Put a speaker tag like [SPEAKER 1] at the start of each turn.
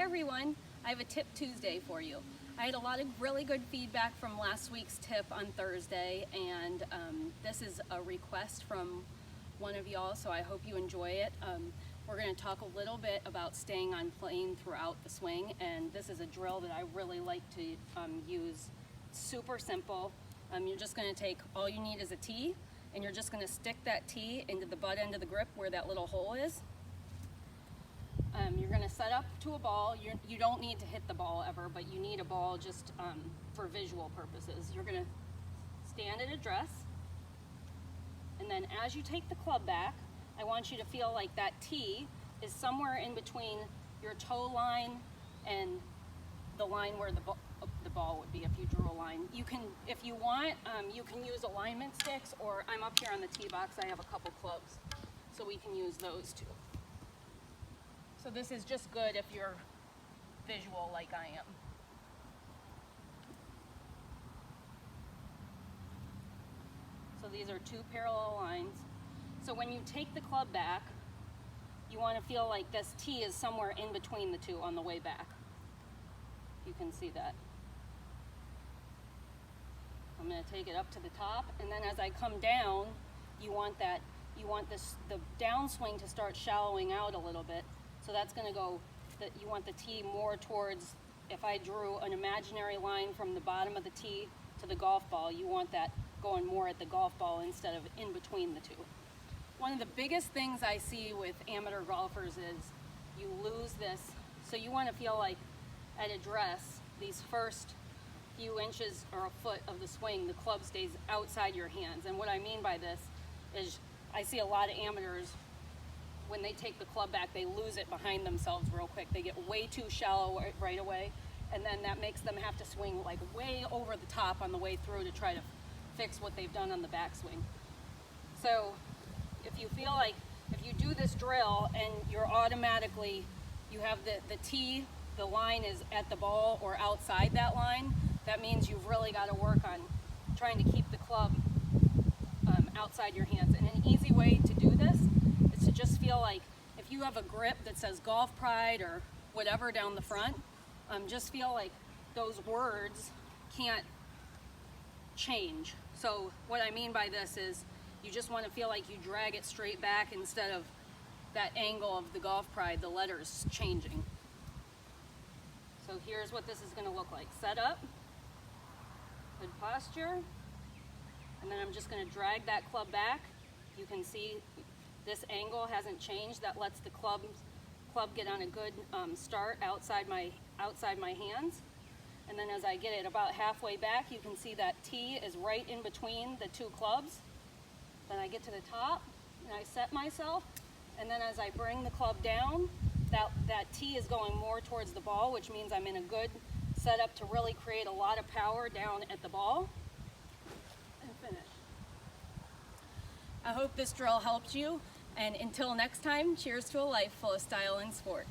[SPEAKER 1] Hi everyone, I have a Tip Tuesday for you. I had a lot of really good feedback from last week's tip on Thursday, and this is a request from one of y'all, so I hope you enjoy it. We're going to talk a little bit about staying on plane throughout the swing, and this is a drill that I really like to use. It's super simple. You're just going to take, all you need is a tee, and you're just going to stick that tee into the butt end of the grip where that little hole is. You're going to set up to a ball. You don't need to hit the ball ever, but you need a ball just for visual purposes. You're going to stand at address, and then as you take the club back, I want you to feel like that tee is somewhere in between your toe line and the line where the ball would be if you drew a line. You can, if you want, you can use alignment sticks, or I'm up here on the tee box, I have a couple clubs, so we can use those too. So this is just good if you're visual like I am. So these are two parallel lines. So when you take the club back, you want to feel like this tee is somewhere in between the two on the way back. You can see that. I'm going to take it up to the top, and then as I come down, you want the downswing to start shallowing out a little bit. So that's going to go, you want the tee more towards, if I drew an imaginary line from the bottom of the tee to the golf ball, you want that going more at the golf ball instead of in between the two. One of the biggest things I see with amateur golfers is you lose this. So you want to feel like at address, these first few inches or a foot of the swing, the club stays outside your hands. And what I mean by this is I see a lot of amateurs, when they take the club back, they lose it behind themselves real quick. They get way too shallow right away, and then that makes them have to swing like way over the top on the way through to try to fix what they've done on the backswing. So if you feel like, if you do this drill and you're automatically, you have the tee, the line is at the ball or outside that line, that means you've really got to work on trying to keep the club outside your hands. And an easy way to do this is to just feel like, if you have a grip that says Golf Pride or whatever down the front, just feel like those words can't change. So what I mean by this is you just want to feel like you drag it straight back instead of that angle of the Golf Pride, the letters changing. So here's what this is going to look like. Set up, good posture, and then I'm just going to drag that club back. You can see this angle hasn't changed. That lets the club get on a good start outside my hands. And then as I get it about halfway back, you can see that tee is right in between the two clubs. Then I get to the top and I set myself, and then as I bring the club down, that tee is going more towards the ball, which means I'm in a good setup to really create a lot of power down at the ball and finish. I hope this drill helped you, and until next time, cheers to a life full of style and sport.